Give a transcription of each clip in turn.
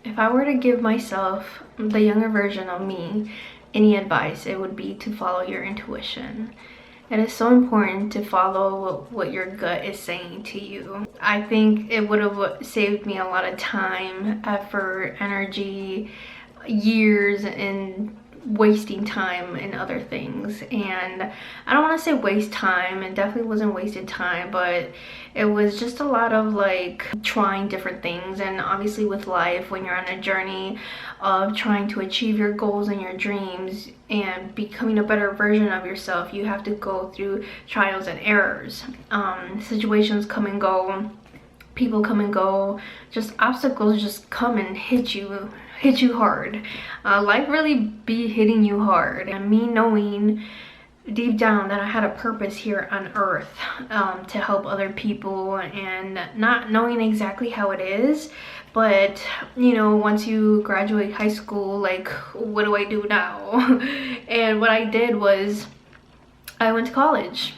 If I were to give myself, the younger version of me, any advice, it would be to follow your intuition. It is so important to follow what your gut is saying to you. I think it would have saved me a lot of time, effort, energy, years, and wasting time in other things. And I don't want to say waste time, it definitely wasn't wasted time, but it was just a lot of like trying different things. And obviously with life, when you're on a journey of trying to achieve your goals and your dreams and becoming a better version of yourself, you have to go through trials and errors. Situations come and go, people come and go, just obstacles just come and hit you hard. Life really be hitting you hard. And me knowing deep down that I had a purpose here on earth, to help other people, and not knowing exactly how it is, but you know, once you graduate high school, like, what do I do now? And what I did was I went to college.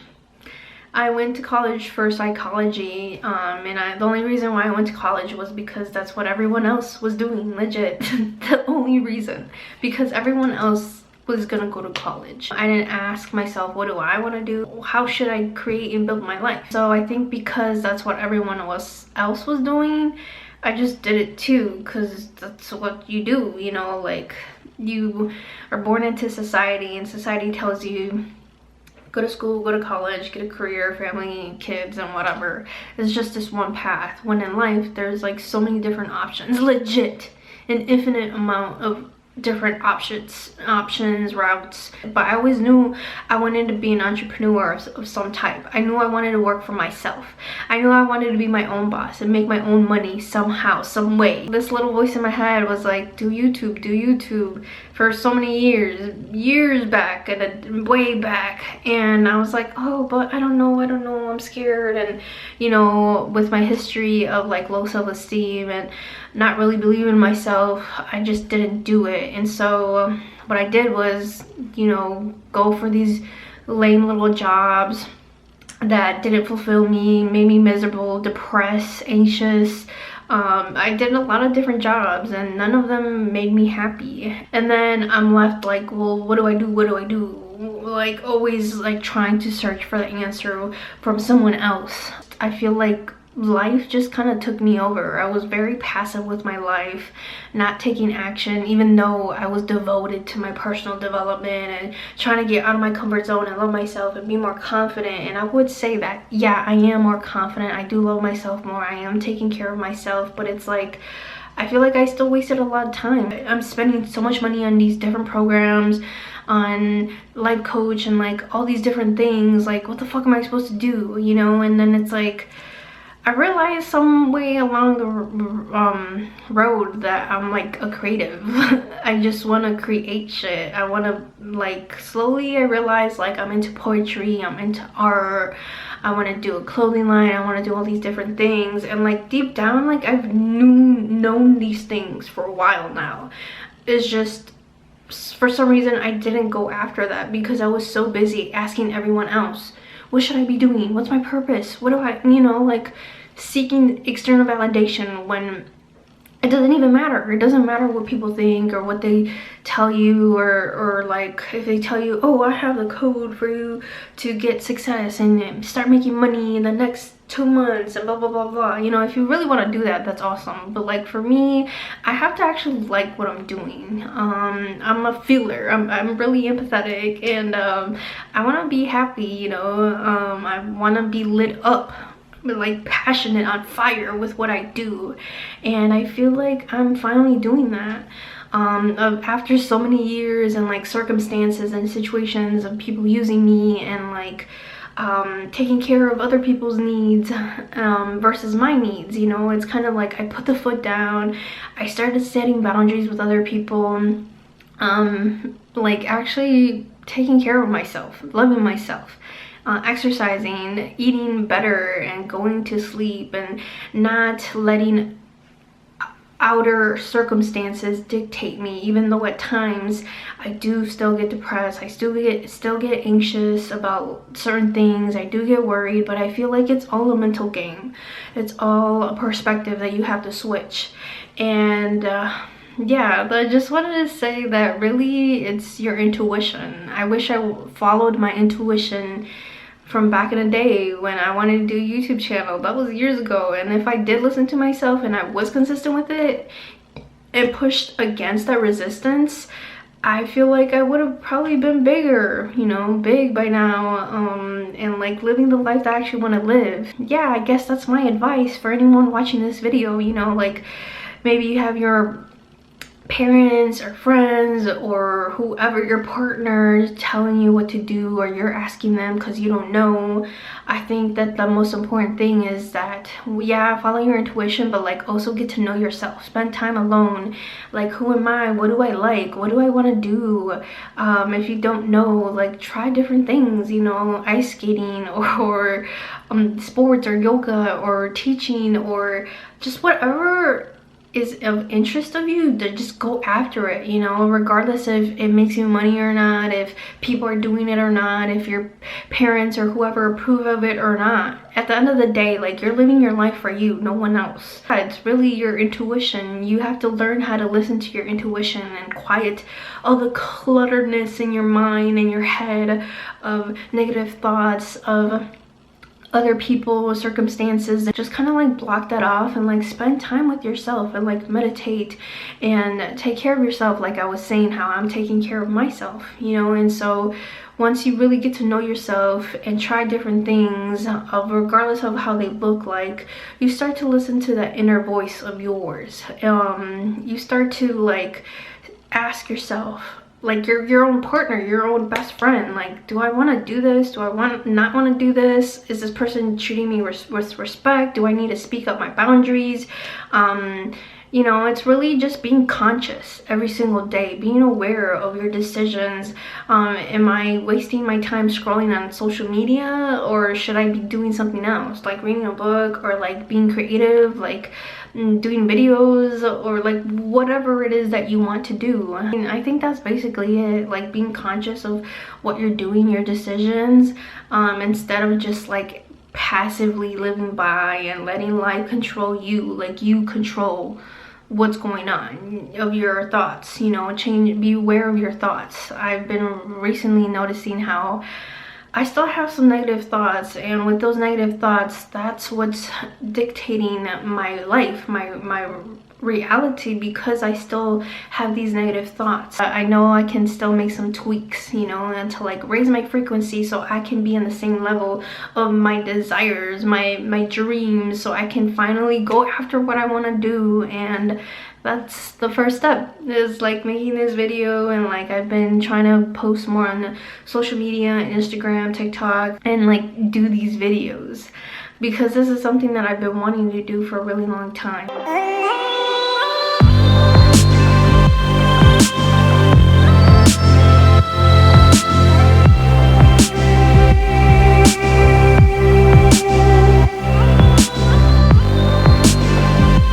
I went to college for psychology, and the only reason why I went to college was because that's what everyone else was doing, legit. The only reason, because everyone else was gonna go to college. I didn't ask myself, what do I want to do? How should I create and build my life? So I think because that's what everyone else was doing, I just did it too, because that's what you do, you know, like, you are born into society, and society tells you, go to school, go to college, get a career, family, kids, and whatever. It's just this one path, when in life there's like so many different options, legit, an infinite amount of different options, routes. But I always knew I wanted to be an entrepreneur of some type. I knew I wanted to work for myself. I knew I wanted to be my own boss and make my own money somehow, some way. This little voice in my head was like, do YouTube for so many years back, and way back. And I was like, oh, but I don't know, I'm scared. And you know, with my history of like low self-esteem and not really believing in myself, I just didn't do it. And so what I did was, you know, go for these lame little jobs that didn't fulfill me, made me miserable, depressed, anxious. I did a lot of different jobs and none of them made me happy. And then I'm left like, well, what do I do? Like, always like trying to search for the answer from someone else. I feel like life just kind of took me over. I was very passive with my life, not taking action, even though I was devoted to my personal development and trying to get out of my comfort zone and love myself and be more confident. And I would say that, yeah, I am more confident. I do love myself more. I am taking care of myself, but it's like, I feel like I still wasted a lot of time. I'm spending so much money on these different programs, on life coach, and like all these different things. Like, what the fuck am I supposed to do, you know? And then it's like, I realized some way along the road that I'm like a creative. I just want to create shit. I want to, like, slowly I realized like I'm into poetry, I'm into art, I want to do a clothing line, I want to do all these different things. And like deep down, like, I've known these things for a while now. It's just, for some reason I didn't go after that because I was so busy asking everyone else, what should I be doing? What's my purpose? What do I, you know, like seeking external validation when it doesn't even matter. It doesn't matter what people think or what they tell you, or like if they tell you, oh, I have the code for you to get success and start making money in the next 2 months and blah blah blah blah. You know, if you really want to do that, that's awesome. But like for me, I have to actually like what I'm doing. I'm a feeler. I'm really empathetic, and I want to be happy, you know. I want to be lit up, like passionate, on fire with what I do. And I feel like I'm finally doing that. After so many years and like circumstances and situations of people using me and like taking care of other people's needs versus my needs, you know. It's kind of like I put the foot down. I started setting boundaries with other people, like actually taking care of myself, loving myself, exercising, eating better, and going to sleep, and not letting outer circumstances dictate me. Even though at times I do still get depressed, I still get anxious about certain things, I do get worried, but I feel like it's all a mental game. It's all a perspective that you have to switch. And yeah, I just wanted to say that really it's your intuition. I wish I followed my intuition from back in the day when I wanted to do a YouTube channel. That was years ago. And if I did listen to myself and I was consistent with it and pushed against that resistance, I feel like I would have probably been bigger, you know, big by now, and like living the life that I actually want to live. Yeah, I guess that's my advice for anyone watching this video. You know, like maybe you have your parents or friends or whoever, your partner, telling you what to do, or you're asking them because you don't know. I think that the most important thing is that, yeah, follow your intuition, but like also get to know yourself. Spend time alone. Like, who am I? What do I like? What do I want to do? If you don't know, like try different things, you know, ice skating or sports or yoga or teaching or just whatever is of interest of you, to just go after it, you know, regardless if it makes you money or not, if people are doing it or not, if your parents or whoever approve of it or not. At the end of the day, like, you're living your life for you, no one else. It's really your intuition. You have to learn how to listen to your intuition and quiet all the clutteredness in your mind and your head of negative thoughts, of other people, circumstances, and just kind of like block that off and like spend time with yourself and like meditate and take care of yourself, like I was saying how I'm taking care of myself, you know. And so once you really get to know yourself and try different things, regardless of how they look like, you start to listen to that inner voice of yours. You start to like ask yourself, like your own partner, your own best friend, like, do I want to do this? Do I not want to do this? Is this person treating me with respect? Do I need to speak up my boundaries? You know, it's really just being conscious every single day, being aware of your decisions. Am I wasting my time scrolling on social media, or should I be doing something else, like reading a book, or like being creative, like doing videos, or like whatever it is that you want to do? I think that's basically it, like being conscious of what you're doing, your decisions, instead of just like passively living by and letting life control you. Like, you control what's going on, of your thoughts, you know. Be aware of your thoughts. I've been recently noticing how I still have some negative thoughts, and with those negative thoughts, that's what's dictating my life, my reality, because I still have these negative thoughts. I know I can still make some tweaks, you know, and to like raise my frequency so I can be on the same level of my desires, my dreams, so I can finally go after what I want to do. And that's the first step, is like making this video. And like, I've been trying to post more on social media, Instagram, TikTok, and like do these videos because this is something that I've been wanting to do for a really long time.